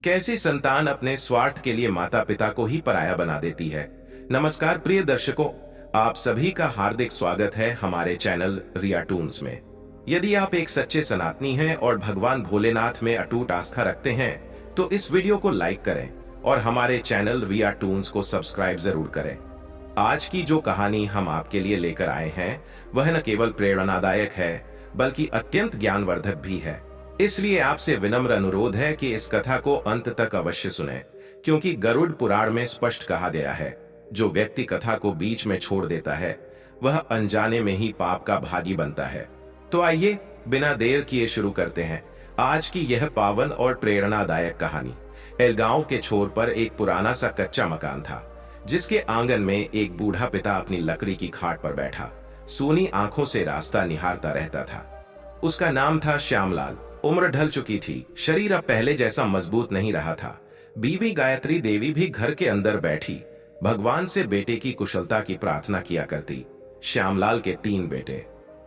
कैसे संतान अपने स्वार्थ के लिए माता पिता को ही पराया बना देती है। नमस्कार प्रिय दर्शकों, आप सभी का हार्दिक स्वागत है हमारे चैनल रिया टून्स में। यदि आप एक सच्चे सनातनी हैं और भगवान भोलेनाथ में अटूट आस्था रखते हैं तो इस वीडियो को लाइक करें और हमारे चैनल रिया टून्स को सब्सक्राइब जरूर करें। आज की जो कहानी हम आपके लिए लेकर आए हैं वह न केवल प्रेरणादायक है बल्कि अत्यंत ज्ञानवर्धक भी है। इसलिए आपसे विनम्र अनुरोध है कि इस कथा को अंत तक अवश्य सुनें, क्योंकि गरुड़ पुराण में स्पष्ट कहा गया है, जो व्यक्ति कथा को बीच में छोड़ देता है वह अनजाने में ही पाप का भागी बनता है। तो आइए बिना देर किए शुरू करते हैं आज की यह पावन और प्रेरणादायक कहानी। एल गांव के छोर पर एक पुराना सा कच्चा मकान था, जिसके आंगन में एक बूढ़ा पिता अपनी लकड़ी की खाट पर बैठा सूनी आंखों से रास्ता निहारता रहता था। उसका नाम था श्यामलाल। उम्र ढल चुकी थी, शरीर अब पहले जैसा मजबूत नहीं रहा था। बीवी गायत्री देवी भी घर के अंदर बैठी भगवान से बेटे की कुशलता की प्रार्थना किया करती। श्यामलाल के 3 बेटे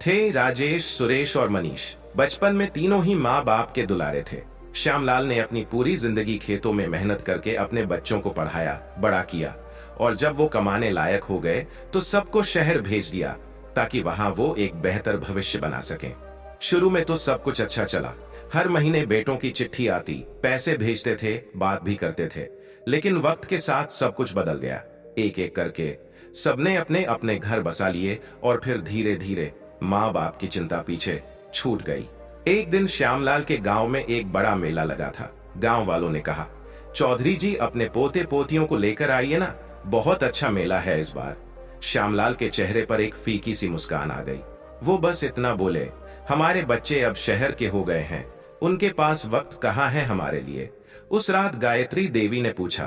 थे, राजेश, सुरेश और मनीष। बचपन में तीनों ही माँ बाप के दुलारे थे। श्यामलाल ने अपनी पूरी जिंदगी खेतों में मेहनत करके अपने बच्चों को पढ़ाया, बड़ा किया और जब वो कमाने लायक हो गए तो सबको शहर भेज दिया ताकि वहां वो एक बेहतर भविष्य बना सकें। शुरू में तो सब कुछ अच्छा चला। हर महीने बेटों की चिट्ठी आती, पैसे भेजते थे, बात भी करते थे। लेकिन वक्त के साथ सब कुछ बदल गया। एक एक करके सबने अपने अपने घर बसा लिए और फिर धीरे धीरे माँ बाप की चिंता पीछे छूट गई। एक दिन श्यामलाल के गांव में एक बड़ा मेला लगा था। गांव वालों ने कहा, चौधरी जी अपने पोते पोतियों को लेकर आइए ना, बहुत अच्छा मेला है इस बार। श्यामलाल के चेहरे पर एक फीकी सी मुस्कान आ गई। वो बस इतना बोले, हमारे बच्चे अब शहर के हो गए हैं, उनके पास वक्त कहाँ है हमारे लिए। उस रात गायत्री देवी ने पूछा,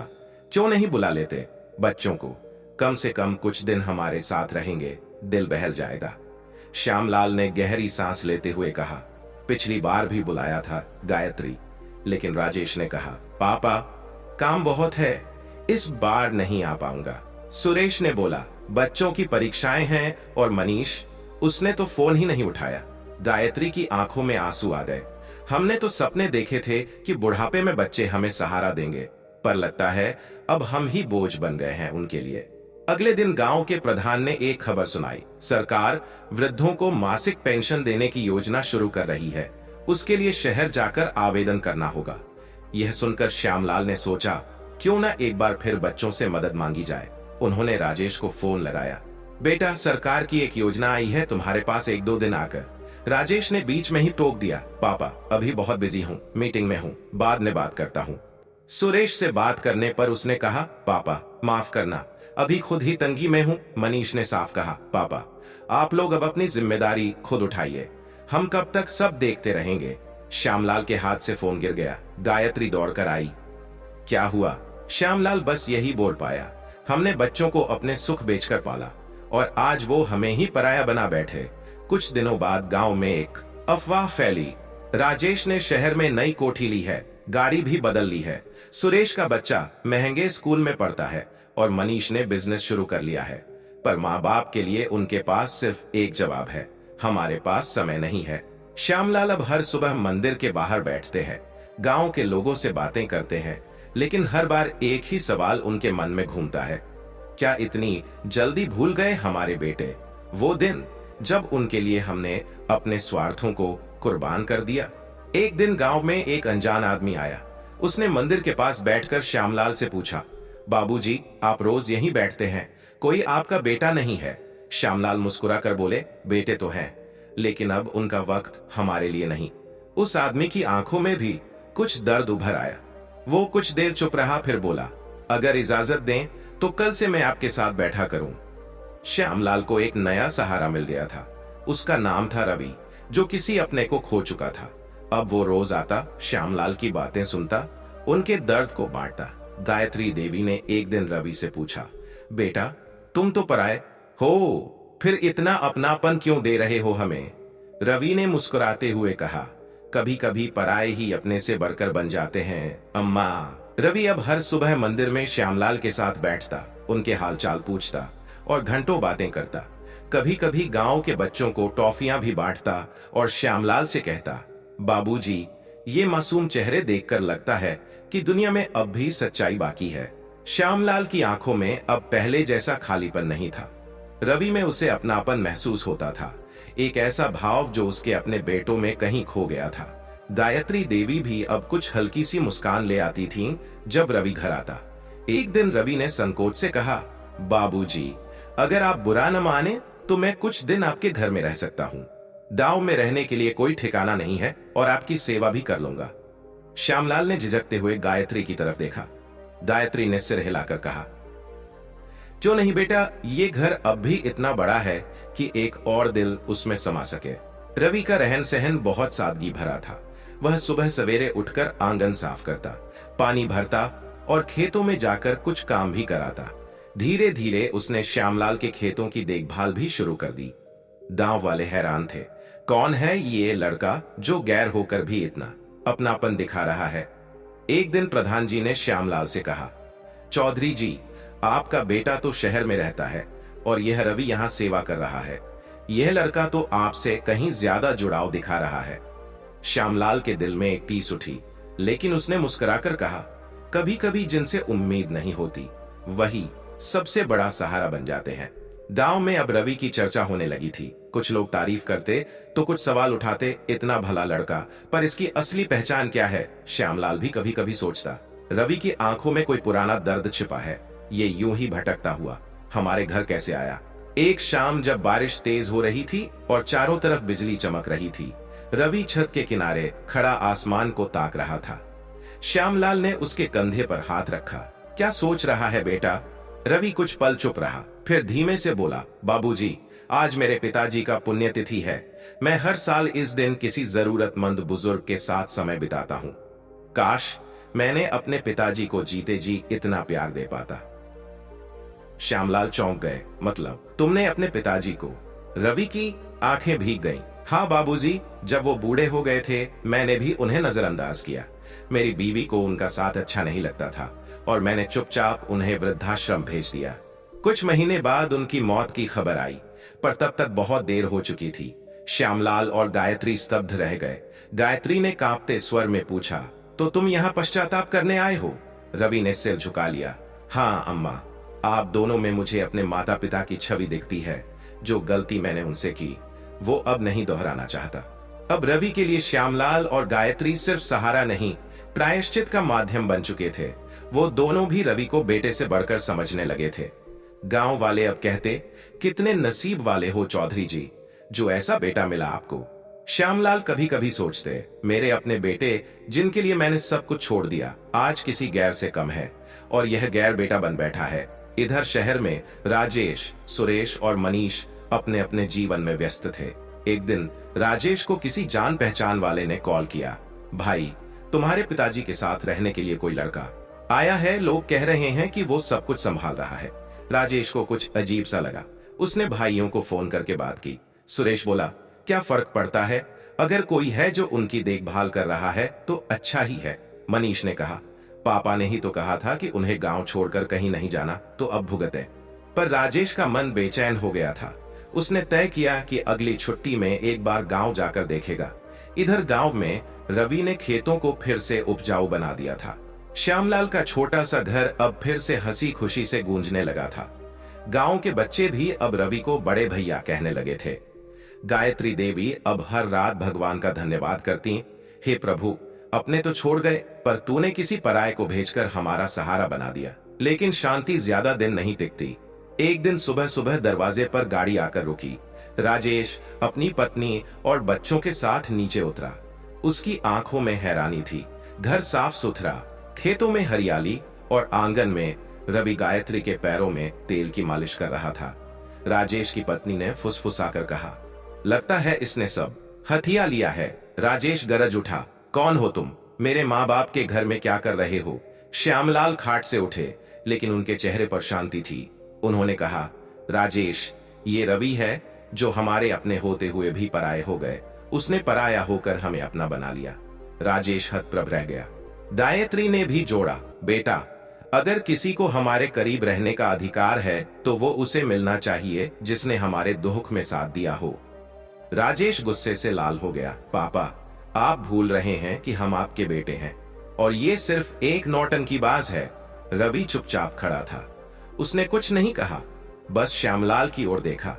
क्यों नहीं बुला लेते बच्चों को, कम से कम कुछ दिन हमारे साथ रहेंगे, दिल बहल जाएगा। श्यामलाल ने गहरी सांस लेते हुए कहा, पिछली बार भी बुलाया था गायत्री, लेकिन राजेश ने कहा, पापा काम बहुत है, इस बार नहीं आ पाऊंगा। सुरेश ने बोला, बच्चों की परीक्षाएं हैं, और मनीष, उसने तो फोन ही नहीं उठाया। गायत्री की आंखों में आंसू आ गए। हमने तो सपने देखे थे कि बुढ़ापे में बच्चे हमें सहारा देंगे, पर लगता है अब हम ही बोझ बन गए हैं उनके लिए। अगले दिन गांव के प्रधान ने एक खबर सुनाई, सरकार वृद्धों को मासिक पेंशन देने की योजना शुरू कर रही है, उसके लिए शहर जाकर आवेदन करना होगा। यह सुनकर श्यामलाल ने सोचा, क्यों ना एक बार फिर बच्चों से मदद मांगी जाए। उन्होंने राजेश को फोन लगाया, बेटा सरकार की एक योजना आई है, तुम्हारे पास 1-2 दिन आकर। राजेश ने बीच में ही टोक दिया, पापा अभी बहुत बिजी हूँ, मीटिंग में हूँ, बाद में बात करता हूँ। सुरेश से बात करने पर उसने कहा, पापा माफ करना, अभी खुद ही तंगी में हूँ। मनीष ने साफ कहा, पापा आप लोग अब अपनी जिम्मेदारी खुद उठाइए, हम कब तक सब देखते रहेंगे। श्यामलाल के हाथ से फोन गिर गया। गायत्री दौड़कर आई, क्या हुआ? श्यामलाल बस यही बोल पाया, हमने बच्चों को अपने सुख बेचकर पाला और आज वो हमें ही पराया बना बैठे। कुछ दिनों बाद गांव में एक अफवाह फैली, राजेश ने शहर में नई कोठी ली है, गाड़ी भी बदल ली है, सुरेश का बच्चा महंगे स्कूल में पढ़ता है और मनीष ने बिजनेस शुरू कर लिया है। पर माँ बाप के लिए उनके पास सिर्फ एक जवाब है, हमारे पास समय नहीं है। श्यामलाल अब हर सुबह मंदिर के बाहर बैठते हैं, गांव के लोगों से बातें करते हैं, लेकिन हर बार एक ही सवाल उनके मन में घूमता है, क्या इतनी जल्दी भूल गए हमारे बेटे वो दिन जब उनके लिए हमने अपने स्वार्थों को कुर्बान कर दिया। एक दिन गांव में एक अनजान आदमी आया। उसने मंदिर के पास बैठकर श्यामलाल से पूछा, बाबूजी आप रोज यहीं बैठते हैं, कोई आपका बेटा नहीं है? श्यामलाल मुस्कुराकर बोले, बेटे तो हैं, लेकिन अब उनका वक्त हमारे लिए नहीं। उस आदमी की आंखों में भी कुछ दर्द उभर आया। वो कुछ देर चुप रहा, फिर बोला, अगर इजाजत दें तो कल से मैं आपके साथ बैठा करूं। श्यामलाल को एक नया सहारा मिल गया था। उसका नाम था रवि, जो किसी अपने को खो चुका था। अब वो रोज आता, श्यामलाल की बातें सुनता, उनके दर्द को बांटता। गायत्री देवी ने एक दिन रवि से पूछा, बेटा तुम तो पराए हो, फिर इतना अपनापन क्यों दे रहे हो हमें? रवि ने मुस्कुराते हुए कहा, कभी कभी पराए ही अपने से बढ़कर बन जाते हैं अम्मा। रवि अब हर सुबह मंदिर में श्यामलाल के साथ बैठता, उनके हालचाल पूछता और घंटों बातें करता। कभी कभी गांव के बच्चों को टॉफियां भी बांटता और श्यामलाल से कहता, बाबूजी ये मासूम चेहरे देखकर लगता है कि दुनिया में अब भी सच्चाई बाकी है। श्यामलाल की आंखों में अब पहले जैसा खालीपन नहीं था। रवि में उसे अपनापन महसूस होता था, एक ऐसा भाव जो उसके अपने बेटों में कहीं खो गया था। गायत्री देवी भी अब कुछ हल्की सी मुस्कान ले आती थीं जब रवि घर आता। एक दिन रवि ने संकोच से कहा, बाबूजी, अगर आप बुरा न माने तो मैं कुछ दिन आपके घर में रह सकता हूँ। गांव में रहने के लिए कोई ठिकाना नहीं है और आपकी सेवा भी कर लूंगा। श्यामलाल ने झिझकते हुए गायत्री की तरफ देखा। गायत्री ने सिर हिलाकर कहा, क्यों नहीं बेटा, ये घर अब भी इतना बड़ा है कि एक और दिल उसमें समा सके। रवि का रहन सहन बहुत सादगी भरा था। वह सुबह सवेरे उठकर आंगन साफ करता, पानी भरता और खेतों में जाकर कुछ काम भी कराता। धीरे धीरे उसने श्यामलाल के खेतों की देखभाल भी शुरू कर दी। गांव वाले हैरान थे, कौन है ये लड़का जो गैर होकर भी इतना अपनापन दिखा रहा है। एक दिन प्रधान जी ने श्यामलाल से कहा, चौधरी जी, आपका बेटा तो शहर में रहता है और यह रवि यहाँ सेवा कर रहा है। यह लड़का तो आपसे कहीं ज्यादा जुड़ाव दिखा रहा है। श्यामलाल के दिल में एक टीस उठी, लेकिन उसने मुस्कुराकर कहा, कभी कभी जिनसे उम्मीद नहीं होती वही सबसे बड़ा सहारा बन जाते हैं। गांव में अब रवि की चर्चा होने लगी थी। कुछ लोग तारीफ करते तो कुछ सवाल उठाते, इतना भला लड़का, पर इसकी असली पहचान क्या है? श्यामलाल भी कभी कभी सोचता। रवि की आंखों में कोई पुराना दर्द छिपा है। ये यूं ही भटकता हुआ हमारे घर कैसे आया? एक शाम जब बारिश तेज हो रही थी और चारों तरफ बिजली चमक रही थी, रवि छत के किनारे खड़ा आसमान को ताक रहा था। श्यामलाल ने उसके कंधे पर हाथ रखा। क्या सोच रहा है बेटा? रवि कुछ पल चुप रहा, फिर धीमे से बोला, बाबूजी, आज मेरे पिताजी का पुण्यतिथि है। मैं हर साल इस दिन किसी जरूरतमंद बुजुर्ग के साथ समय बिताता हूँ। काश मैंने अपने पिताजी को जीते जी इतना प्यार दे पाता। श्यामलाल चौंक गए। मतलब तुमने अपने पिताजी को? रवि की आंखें भीग गईं। हाँ बाबूजी, जब वो बूढ़े हो गए थे मैंने भी उन्हें नजरअंदाज किया। मेरी बीवी को उनका साथ अच्छा नहीं लगता था और मैंने चुपचाप उन्हें वृद्धाश्रम भेज दिया। कुछ महीने बाद उनकी मौत की खबर आई, पर तब तक बहुत देर हो चुकी थी। श्यामलाल और गायत्री स्तब्ध रह गए। गायत्री ने कांपते स्वर में पूछा, तो तुम यहाँ पश्चाताप करने आए हो? रवि ने सिर झुका लिया। हाँ अम्मा, आप दोनों में मुझे अपने माता पिता की छवि दिखती है। जो गलती मैंने उनसे की वो अब नहीं दोहराना चाहता। अब रवि के लिए श्यामलाल और गायत्री सिर्फ सहारा नहीं, प्रायश्चित का माध्यम बन चुके थे। वो दोनों भी रवि को बेटे से बढ़कर समझने लगे थे। गांव वाले अब कहते, कितने नसीब वाले हो चौधरी जी, जो ऐसा बेटा मिला आपको। श्यामलाल कभी कभी सोचते, मेरे अपने बेटे जिनके लिए मैंने सब कुछ छोड़ दिया, आज किसी गैर से कम है और यह गैर बेटा बन बैठा है। इधर शहर में राजेश, सुरेश और मनीष अपने अपने जीवन में व्यस्त थे। एक दिन राजेश को किसी जान पहचान वाले ने कॉल किया, भाई, तुम्हारे पिताजी के साथ रहने के लिए कोई लड़का आया है। लोग कह रहे हैं कि वो सब कुछ संभाल रहा है। राजेश को कुछ अजीब सा लगा। उसने भाइयों को फोन करके बात की। सुरेश बोला, क्या फर्क पड़ता है? अगर कोई है जो उनकी देखभाल कर रहा है तो अच्छा ही है। मनीष ने कहा, पापा ने ही तो कहा था कि उन्हें गांव छोड़कर कहीं नहीं जाना, तो अब भुगते। पर राजेश का मन बेचैन हो गया था। उसने तय किया कि अगली छुट्टी में एक बार गांव जाकर देखेगा। इधर गांव में रवि ने खेतों को फिर से उपजाऊ बना दिया था। श्यामलाल का छोटा सा घर अब फिर से हंसी खुशी से गूंजने लगा था। गांव के बच्चे भी अब रवि को बड़े भैया कहने लगे थे। गायत्री देवी अब हर रात भगवान का धन्यवाद करती, हे प्रभु, अपने तो छोड़ गए पर तूने किसी पराये को भेजकर हमारा सहारा बना दिया। लेकिन शांति ज्यादा दिन नहीं टिकती। एक दिन सुबह सुबह दरवाजे पर गाड़ी आकर रुकी। राजेश अपनी पत्नी और बच्चों के साथ नीचे उतरा। उसकी आंखों में हैरानी थी। घर साफ सुथरा, खेतों में हरियाली और आंगन में रवि गायत्री के पैरों में तेल की मालिश कर रहा था। राजेश की पत्नी ने फुसफुसाकर कहा, लगता है इसने सब हथिया लिया है। राजेश गरज उठा, कौन हो तुम? मेरे माँ बाप के घर में क्या कर रहे हो? श्यामलाल खाट से उठे, लेकिन उनके चेहरे पर शांति थी। उन्होंने कहा, राजेश, ये रवि है जो हमारे अपने होते हुए भी पराये हो गए। उसने पराया होकर हमें अपना बना लिया। राजेश हतप्रभ रह गया। गायत्री ने भी जोड़ा, बेटा, अगर किसी को हमारे करीब रहने का अधिकार है तो वो उसे मिलना चाहिए जिसने हमारे दुख में साथ दिया हो। राजेश गुस्से से लाल हो गया। पापा, आप भूल रहे हैं कि हम आपके बेटे हैं। और ये सिर्फ एक नौटंकीबाज है। रवि चुपचाप खड़ा था। उसने कुछ नहीं कहा, बस श्यामलाल की ओर देखा।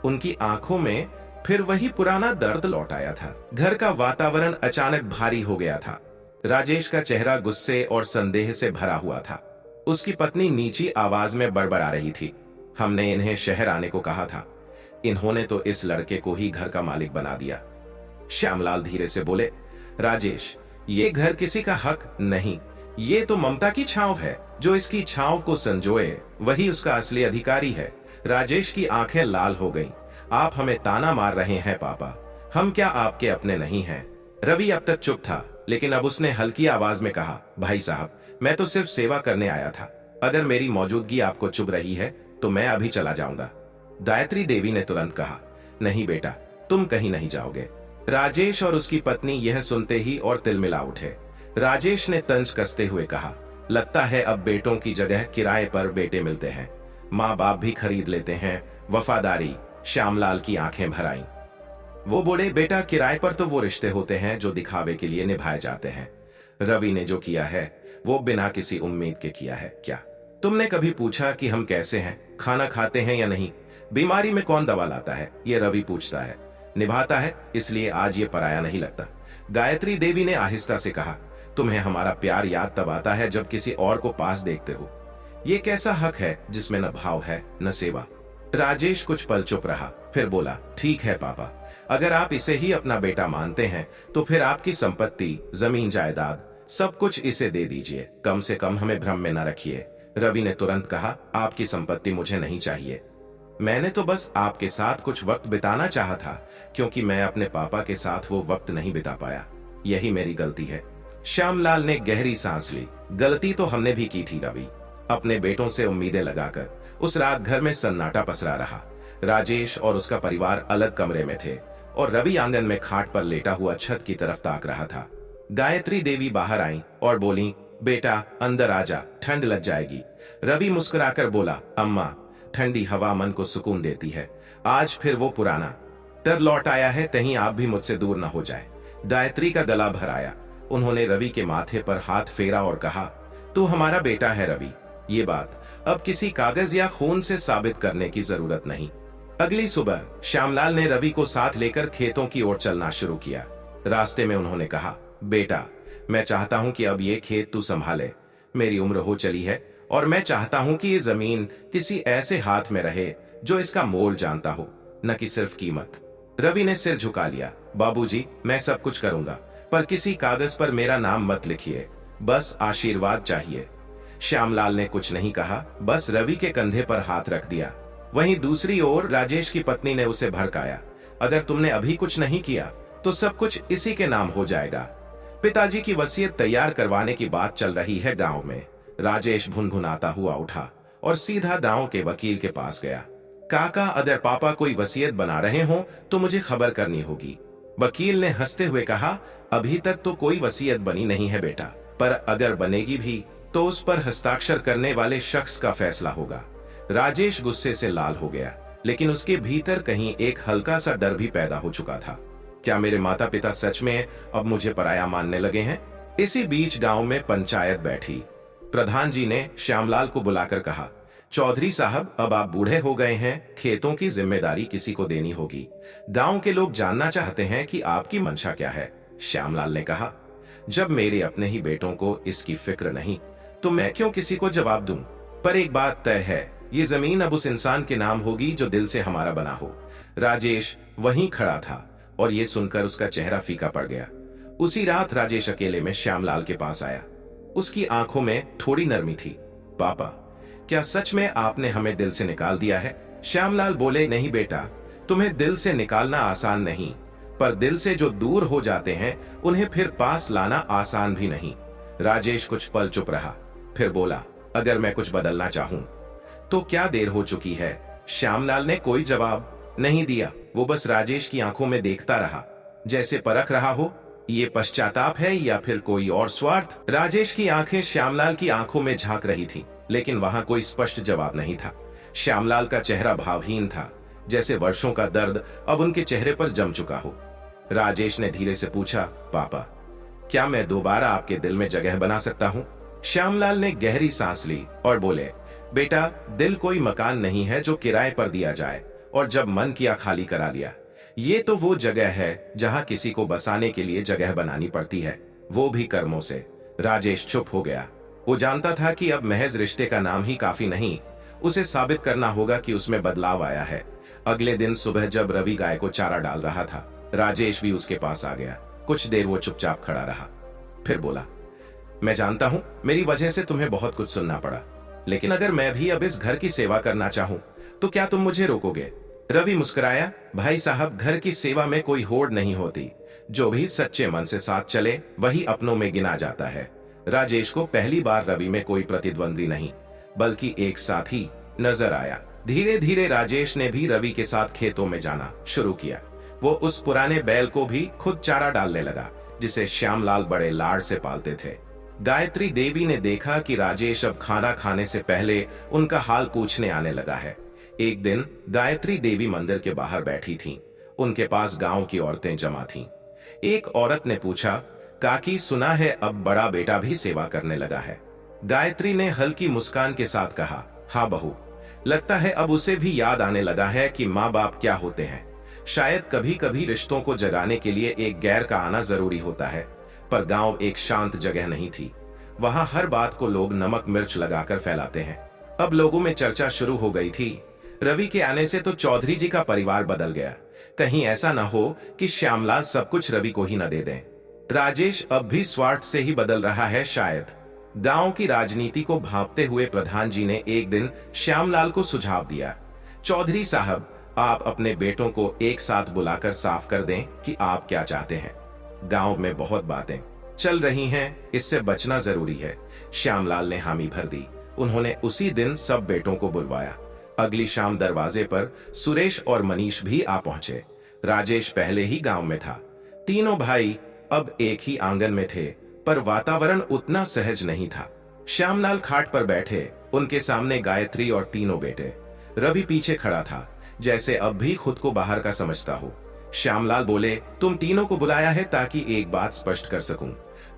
उनकी आंखों में फिर वही पुराना दर्द लौट आया था। घर का वातावरण अचानक भारी हो गया था। राजेश का चेहरा गुस्से और संदेह से भरा हुआ था। उसकी पत्नी नीची आवाज में बड़बड़ा रही थी, हमने इन्हें शहर आने को कहा था, इन्होंने तो इस लड़के को ही घर का मालिक बना दिया। श्यामलाल धीरे से बोले, राजेश, ये घर किसी का हक नहीं, ये तो ममता की छांव है। जो इसकी छांव को संजोए वही उसका असली अधिकारी है। राजेश की आंखें लाल हो गईं। आप हमें ताना मार रहे हैं पापा, हम क्या आपके अपने नहीं हैं? रवि अब तक चुप था, लेकिन अब उसने हल्की आवाज में कहा, भाई साहब, मैं तो सिर्फ सेवा करने आया था। अगर मेरी मौजूदगी आपको चुभ रही है तो मैं अभी चला जाऊंगा। गायत्री देवी ने तुरंत कहा, नहीं बेटा, तुम कहीं नहीं जाओगे। राजेश और उसकी पत्नी यह सुनते ही और तिलमिला उठे। राजेश ने तंज कसते हुए कहा, लगता है अब बेटों की जगह किराए पर बेटे मिलते हैं। माँ बाप भी खरीद लेते हैं वफादारी। श्यामलाल की आंखें भर आईं। वो बोले, बेटा, किराए पर तो वो रिश्ते होते हैं जो दिखावे के लिए निभाए जाते हैं। रवि ने जो किया है वो बिना किसी उम्मीद के किया है। क्या तुमने कभी पूछा कि हम कैसे हैं, खाना खाते हैं या नहीं? बीमारी में कौन दवा लाता है? ये रवि पूछता है। निभाता है, इसलिए आज ये पराया नहीं लगता। गायत्री देवी ने आहिस्ता से कहा, तुम्हें हमारा प्यार याद तब आता है जब किसी और को पास देखते हो। ये कैसा हक है जिसमें न भाव है न सेवा? राजेश कुछ पल चुप रहा, फिर बोला, ठीक है पापा, अगर आप इसे ही अपना बेटा मानते हैं तो फिर आपकी संपत्ति, जमीन जायदाद, सब कुछ इसे दे दीजिए। कम से कम हमें भ्रम में न रखिए। रवि ने तुरंत कहा, आपकी संपत्ति मुझे नहीं चाहिए। मैंने तो बस आपके साथ कुछ वक्त बिताना चाहा था, क्योंकि मैं अपने पापा के साथ वो वक्त नहीं बिता पाया। यही मेरी गलती है। श्यामलाल ने गहरी सांस ली। गलती तो हमने भी की थी रवि। अपने बेटों से उम्मीदें लगाकर उस रात घर में सन्नाटा पसरा रहा। राजेश और उसका परिवार अलग कमरे में थे और रवि आंगन में खाट पर लेटा हुआ छत की तरफ ताक रहा था। गायत्री देवी बाहर आई और बोली, बेटा अंदर आजा, ठंड लग जाएगी। रवि मुस्कुराकर बोला, अम्मा, ठंडी हवा मन को सुकून देती है। आज फिर वो पुराना डर लौट आया है, कहीं आप भी मुझसे दूर न हो जाए। गायत्री का गला भर आया। उन्होंने रवि के माथे पर हाथ फेरा और कहा, तू हमारा बेटा है रवि। ये बात अब किसी कागज या खून से साबित करने की जरूरत नहीं। अगली सुबह श्यामलाल ने रवि को साथ लेकर खेतों की ओर चलना शुरू किया। रास्ते में उन्होंने कहा, बेटा, मैं चाहता हूं कि अब ये खेत तू संभाले। मेरी उम्र हो चली है और मैं चाहता हूं कि ये जमीन किसी ऐसे हाथ में रहे जो इसका मोल जानता हो, न कि सिर्फ कीमत। रवि ने सिर झुका लिया। बाबूजी, मैं सब कुछ करूंगा, पर किसी कागज पर मेरा नाम मत लिखिए, बस आशीर्वाद चाहिए। श्यामलाल ने कुछ नहीं कहा, बस रवि के कंधे पर हाथ रख दिया। वहीं दूसरी ओर राजेश की पत्नी ने उसे भड़काया, अगर तुमने अभी कुछ नहीं किया तो सब कुछ इसी के नाम हो जाएगा। पिताजी की वसीयत तैयार करवाने की बात चल रही है गांव में। राजेश भुनभुनाता हुआ उठा और सीधा गांव के वकील के पास गया। काका, अगर पापा कोई वसीयत बना रहे हो तो मुझे खबर करनी होगी। वकील ने हंसते हुए कहा, अभी तक तो कोई वसीयत बनी नहीं है बेटा, पर अगर बनेगी भी तो उस पर हस्ताक्षर करने वाले शख्स का फैसला होगा। राजेश गुस्से से लाल हो गया, लेकिन उसके भीतर कहीं एक हल्का सा डर भी पैदा हो चुका था। क्या मेरे माता पिता सच में अब मुझे पराया मानने लगे हैं? इसी बीच गांव में पंचायत बैठी। प्रधान जी ने श्यामलाल को बुलाकर कहा, चौधरी साहब, अब आप बूढ़े हो गए हैं, खेतों की जिम्मेदारी किसी को देनी होगी। गांव के लोग जानना चाहते हैं कि आपकी मंशा क्या है। श्यामलाल ने कहा, जब मेरे अपने ही बेटों को इसकी फिक्र नहीं तो मैं क्यों किसी को जवाब दूं? पर एक बात तय है, ये जमीन अब उस इंसान के नाम होगी जो दिल से हमारा बना हो। राजेश वहीं खड़ा था और ये सुनकर उसका चेहरा फीका पड़ गया। उसी रात राजेश अकेले में श्यामलाल के पास आया। उसकी आंखों में थोड़ी नरमी थी। पापा, क्या सच में आपने हमें दिल से निकाल दिया है? श्यामलाल बोले, नहीं बेटा, तुम्हें दिल से निकालना आसान नहीं, पर दिल से जो दूर हो जाते हैं उन्हें फिर पास लाना आसान भी नहीं। राजेश कुछ पल चुप रहा, फिर बोला, अगर मैं कुछ बदलना चाहूं तो क्या देर हो चुकी है? श्यामलाल ने कोई जवाब नहीं दिया। वो बस राजेश की आंखों में देखता रहा, जैसे परख रहा हो ये पश्चाताप है या फिर कोई और स्वार्थ। राजेश की आंखें श्यामलाल की आंखों में झांक रही थी, लेकिन वहां कोई स्पष्ट जवाब नहीं था। श्यामलाल का चेहरा भावहीन था, जैसे वर्षों का दर्द अब उनके चेहरे पर जम चुका हो। राजेश ने धीरे से पूछा, पापा, क्या मैं दोबारा आपके दिल में जगह बना सकता हूँ? श्यामलाल ने गहरी सांस ली और बोले, बेटा, दिल कोई मकान नहीं है जो किराए पर दिया जाए और जब मन किया खाली करा लिया। ये तो वो जगह है जहाँ किसी को बसाने के लिए जगह बनानी पड़ती है, वो भी कर्मों से। राजेश चुप हो गया। वो जानता था कि अब महज रिश्ते का नाम ही काफी नहीं, उसे साबित करना होगा कि उसमें बदलाव आया है। अगले दिन सुबह जब रवि गाय को चारा डाल रहा था, राजेश भी उसके पास आ गया। कुछ देर वो चुपचाप खड़ा रहा, फिर बोला, मैं जानता हूं मेरी वजह से तुम्हें बहुत कुछ सुनना पड़ा, लेकिन अगर मैं भी अब इस घर की सेवा करना चाहूं तो क्या तुम मुझे रोकोगे? रवि मुस्कुराया, भाई साहब, घर की सेवा में कोई होड़ नहीं होती। जो भी सच्चे मन से साथ चले वही अपनों में गिना जाता है। राजेश को पहली बार रवि में कोई प्रतिद्वंदी नहीं बल्कि एक साथी नजर आया। धीरे धीरे राजेश ने भी रवि के साथ खेतों में जाना शुरू किया। वो उस पुराने बैल को भी खुद चारा डालने लगा जिसे श्यामलाल बड़े लाड से पालते थे। गायत्री देवी ने देखा कि राजेश अब खाना खाने से पहले उनका हाल पूछने आने लगा है। एक दिन गायत्री देवी मंदिर के बाहर बैठी थीं। उनके पास गांव की औरतें जमा थीं। एक औरत ने पूछा, काकी, सुना है अब बड़ा बेटा भी सेवा करने लगा है? गायत्री ने हल्की मुस्कान के साथ कहा, हाँ बहू, लगता है अब उसे भी याद आने लगा है कि माँ बाप क्या होते हैं। शायद कभी कभी रिश्तों को जगाने के लिए एक गैर का आना जरूरी होता है। पर गांव एक शांत जगह नहीं थी। वहां हर बात को लोग नमक मिर्च लगाकर फैलाते हैं। अब लोगों में चर्चा शुरू हो गई थी, रवि के आने से तो चौधरी जी का परिवार बदल गया। कहीं ऐसा न हो कि श्यामलाल सब कुछ रवि को ही न दे दें। राजेश अब भी स्वार्थ से ही बदल रहा है शायद। गांव की राजनीति को भांपते हुए प्रधान जी ने एक दिन श्यामलाल को सुझाव दिया, चौधरी साहब, आप अपने बेटों को एक साथ बुलाकर साफ कर दें कि आप क्या चाहते हैं। गांव में बहुत बातें चल रही हैं, इससे बचना जरूरी है। श्यामलाल ने हामी भर दी। उन्होंने उसी दिन सब बेटों को बुलवाया। अगली शाम दरवाजे पर सुरेश और मनीष भी आ पहुंचे। राजेश पहले ही गांव में था। तीनों भाई अब एक ही आंगन में थे, पर वातावरण उतना सहज नहीं था। श्यामलाल खाट पर बैठे, उनके सामने गायत्री और तीनों बेटे। रवि पीछे खड़ा था, जैसे अब भी खुद को बाहर का समझता हो। श्यामलाल बोले, तुम तीनों को बुलाया है ताकि एक बात स्पष्ट कर सकूं।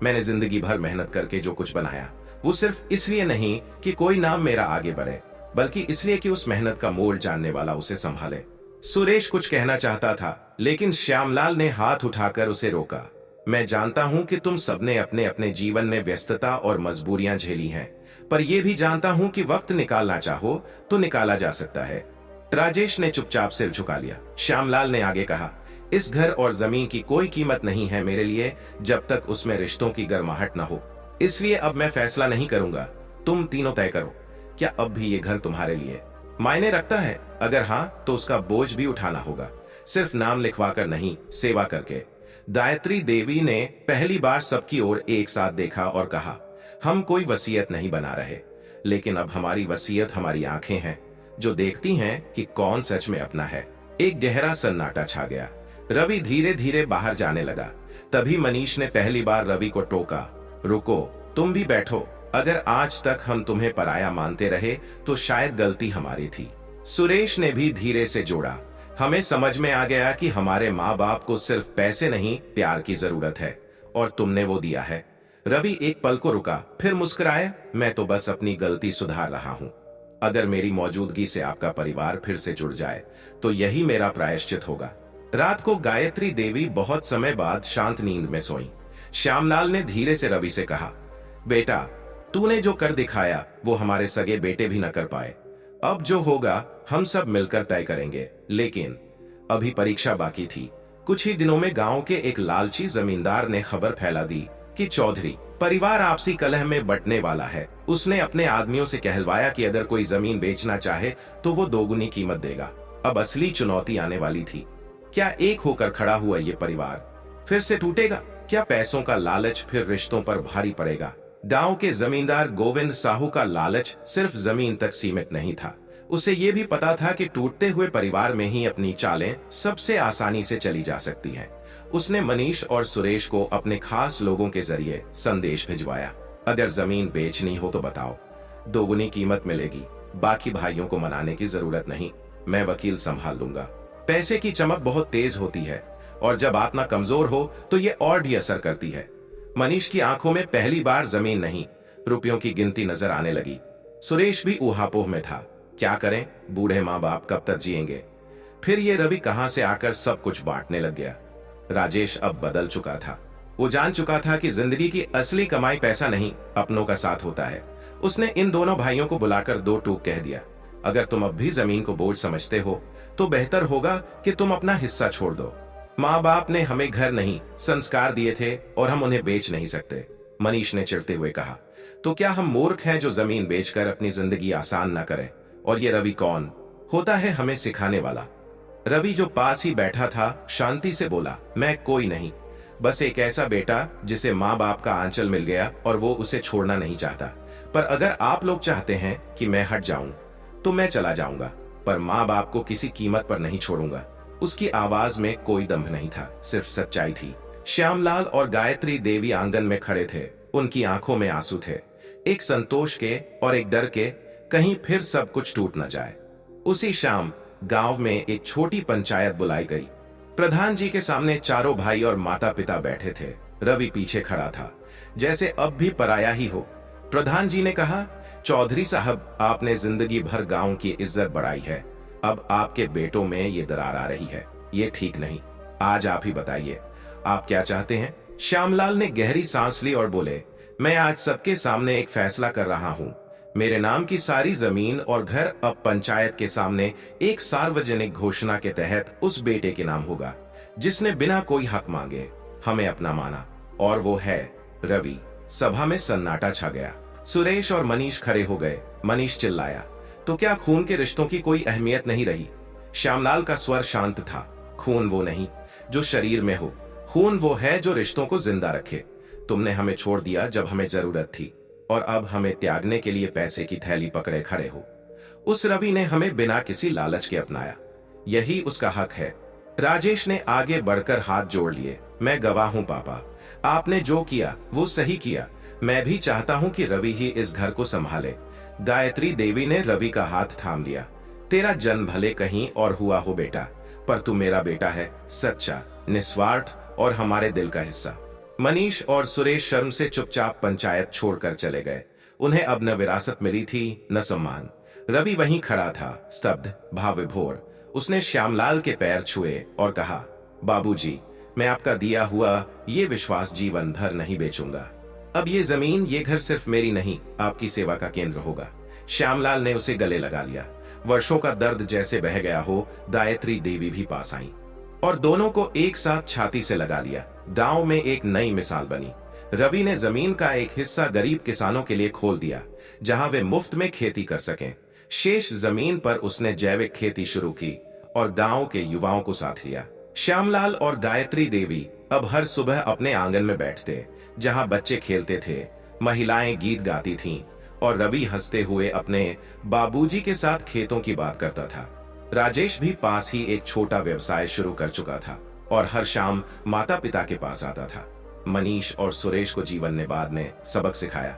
मैंने जिंदगी भर मेहनत करके जो कुछ बनाया, वो सिर्फ इसलिए नहीं कि कोई नाम मेरा आगे बढ़े, बल्कि इसलिए कि उस मेहनत का मोल जानने वाला उसे संभाले। सुरेश कुछ कहना चाहता था, लेकिन श्यामलाल ने हाथ उठाकर उसे रोका। मैं जानता हूं कि तुम सबने अपने अपने जीवन में व्यस्तता और मजबूरियां झेली हैं, पर यह भी जानता हूं कि वक्त निकालना चाहो तो निकाला जा सकता है। राजेश ने चुपचाप सिर झुका लिया। श्यामलाल ने आगे कहा, इस घर और जमीन की कोई कीमत नहीं है मेरे लिए जब तक उसमें रिश्तों की गर्माहट न हो। इसलिए अब मैं फैसला नहीं करूंगा, तुम तीनों तय करो, क्या अब भी ये घर तुम्हारे लिए मायने रखता है? अगर हाँ, तो उसका बोझ भी उठाना होगा, सिर्फ नाम लिखवा कर नहीं, सेवा करके। गायत्री देवी ने पहली बार सबकी ओर एक साथ देखा और कहा, हम कोई वसीयत नहीं बना रहे, लेकिन अब हमारी वसीयत हमारी आंखें हैं जो देखती हैं कि कौन सच में अपना है। एक गहरा सन्नाटा छा गया। रवि धीरे धीरे बाहर जाने लगा। तभी मनीष ने पहली बार रवि को टोका, रुको, तुम भी बैठो। अगर आज तक हम तुम्हें पराया मानते रहे तो शायद गलती हमारी थी। सुरेश ने भी धीरे से जोड़ा, हमें समझ में आ गया कि हमारे माँ बाप को सिर्फ पैसे नहीं, प्यार की जरूरत है, और तुमने वो दिया है। रवि एक पल को रुका, फिर मुस्कुराया, मैं तो बस अपनी गलती सुधार रहा हूँ। अगर मेरी मौजूदगी से आपका परिवार फिर से जुड़ जाए तो यही मेरा प्रायश्चित होगा। रात को गायत्री देवी बहुत समय बाद शांत नींद में सोई। श्यामलाल ने धीरे से रवि से कहा, बेटा, तूने जो कर दिखाया वो हमारे सगे बेटे भी न कर पाए। अब जो होगा हम सब मिलकर तय करेंगे, लेकिन अभी परीक्षा बाकी थी। कुछ ही दिनों में गांव के एक लालची जमींदार ने खबर फैला दी कि चौधरी परिवार आपसी कलह में बंटने वाला है। उसने अपने आदमियों से कहलवाया कि अगर कोई जमीन बेचना चाहे तो वो दोगुनी कीमत देगा। अब असली चुनौती आने वाली थी। क्या एक होकर खड़ा हुआ ये परिवार फिर से टूटेगा? क्या पैसों का लालच फिर रिश्तों पर भारी पड़ेगा? गांव के जमींदार गोविंद साहू का लालच सिर्फ जमीन तक सीमित नहीं था। उसे ये भी पता था कि टूटते हुए परिवार में ही अपनी चालें सबसे आसानी से चली जा सकती हैं। उसने मनीष और सुरेश को अपने खास लोगों के जरिए संदेश भिजवाया, अगर जमीन बेचनी हो तो बताओ, दोगुनी कीमत मिलेगी। बाकी भाइयों को मनाने की जरूरत नहीं, मैं वकील संभाल लूंगा। पैसे की चमक बहुत तेज होती है और जब आत्मा कमजोर हो तो ये और भी असर करती है। मनीष की आंखों में पहली बार जमीन नहीं, रुपयों की गिनती नजर आने लगी। सुरेश भी ऊहापोह में था। क्या करें, बूढ़े माँ बाप कब तक जिएंगे। फिर ये रवि कहां से आकर सब कुछ बांटने लग गया। राजेश अब बदल चुका था। वो जान चुका था कि जिंदगी की असली कमाई पैसा नहीं, अपनों का साथ होता है। उसने इन दोनों भाइयों को बुलाकर दो टूक कह दिया, अगर तुम अब भी जमीन को बोझ समझते हो तो बेहतर होगा कि तुम अपना हिस्सा छोड़ दो। माँ बाप ने हमें घर नहीं, संस्कार दिए थे और हम उन्हें बेच नहीं सकते। मनीष ने चिढ़ते हुए कहा, तो क्या हम मूर्ख हैं जो जमीन बेचकर अपनी जिंदगी आसान न करें। और ये रवि कौन होता है हमें सिखाने वाला। रवि जो पास ही बैठा था शांति से बोला, मैं कोई नहीं, बस एक ऐसा बेटा जिसे माँ बाप का आंचल मिल गया और वो उसे छोड़ना नहीं चाहता। पर अगर आप लोग चाहते हैं कि मैं हट जाऊं तो मैं चला जाऊंगा, पर माँ बाप को किसी कीमत पर नहीं छोड़ूंगा। उसकी आवाज में कोई दम्भ नहीं था, सिर्फ सच्चाई थी। श्यामलाल और गायत्री देवी आंगन में खड़े थे। उनकी आंखों में आंसू थे, एक संतोष के और एक डर के, कहीं फिर सब कुछ टूट न जाए। उसी शाम गांव में एक छोटी पंचायत बुलाई गई। प्रधान जी के सामने चारों भाई और माता पिता बैठे थे। रवि पीछे खड़ा था, जैसे अब भी पराया ही हो। प्रधान जी ने कहा, चौधरी साहब, आपने जिंदगी भर गांव की इज्जत बढ़ाई है, अब आपके बेटों में ये दरार आ रही है, ये ठीक नहीं। आज आप ही बताइए, आप क्या चाहते हैं। श्यामलाल ने गहरी सांस ली और बोले, मैं आज सबके सामने एक फैसला कर रहा हूं। मेरे नाम की सारी जमीन और घर अब पंचायत के सामने एक सार्वजनिक घोषणा के तहत उस बेटे के नाम होगा जिसने बिना कोई हक मांगे हमें अपना माना, और वो है रवि। सभा में सन्नाटा छा गया। सुरेश और मनीष खड़े हो गए। मनीष चिल्लाया, तो क्या खून के रिश्तों की कोई अहमियत नहीं रही। श्यामलाल का स्वर शांत था, खून वो नहीं जो शरीर में हो, खून वो है जो रिश्तों को जिंदा रखे। तुमने हमें छोड़ दिया जब हमें जरूरत थी, और अब हमें त्यागने के लिए पैसे की थैली पकड़े खड़े हो। उस रवि ने हमें बिना किसी लालच के अपनाया, यही उसका हक है। राजेश ने आगे बढ़कर हाथ जोड़ लिए, मैं गवाह हूं पापा, आपने जो किया वो सही किया। मैं भी चाहता हूं कि रवि ही इस घर को संभाले। गायत्री देवी ने रवि का हाथ थाम लिया, तेरा जन्म भले कहीं और हुआ हो बेटा, पर तू मेरा बेटा है, सच्चा, निस्वार्थ और हमारे दिल का हिस्सा। मनीष और सुरेश शर्म से चुपचाप पंचायत छोड़कर चले गए। उन्हें अब न विरासत मिली थी न सम्मान। रवि वहीं खड़ा था, स्तब्ध, भावविभोर। उसने श्यामलाल के पैर छुए और कहा, बाबूजी, मैं आपका दिया हुआ ये विश्वास जीवन भर नहीं बेचूंगा। अब ये जमीन, ये घर सिर्फ मेरी नहीं, आपकी सेवा का केंद्र होगा। श्यामलाल ने उसे गले लगा लिया। वर्षों का दर्द जैसे बह गया हो। गायत्री देवी भी पास आई और दोनों को एक साथ छाती से लगा लिया। गांव में एक नई मिसाल बनी। रवि ने जमीन का एक हिस्सा गरीब किसानों के लिए खोल दिया, जहां वे मुफ्त में खेती कर सकें। शेष जमीन पर उसने जैविक खेती शुरू की और गांव के युवाओं को साथ लिया। श्यामलाल और गायत्री देवी अब हर सुबह अपने आंगन में बैठते, जहां बच्चे खेलते थे, महिलाएं गीत गाती थीं और रवि हंसते हुए अपने बाबूजी के साथ खेतों की बात करता था। राजेश भी पास ही एक छोटा व्यवसाय शुरू कर चुका था और हर शाम माता पिता के पास आता था। मनीष और सुरेश को जीवन ने बाद में सबक सिखाया,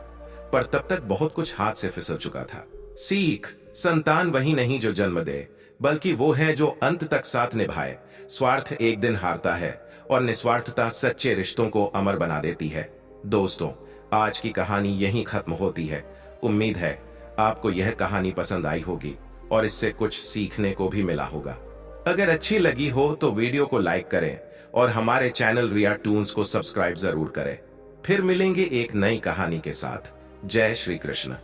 पर तब तक बहुत कुछ हाथ से फिसल चुका था। सीख, संतान वही नहीं जो जन्म दे, बल्कि वो है जो अंत तक साथ निभाए। स्वार्थ एक दिन हारता है और निस्वार्थता सच्चे रिश्तों को अमर बना देती है। दोस्तों, आज की कहानी यहीं खत्म होती है। उम्मीद है आपको यह कहानी पसंद आई होगी और इससे कुछ सीखने को भी मिला होगा। अगर अच्छी लगी हो तो वीडियो को लाइक करें और हमारे चैनल रिया टून्स को सब्सक्राइब जरूर करें। फिर मिलेंगे एक नई कहानी के साथ। जय श्री कृष्ण।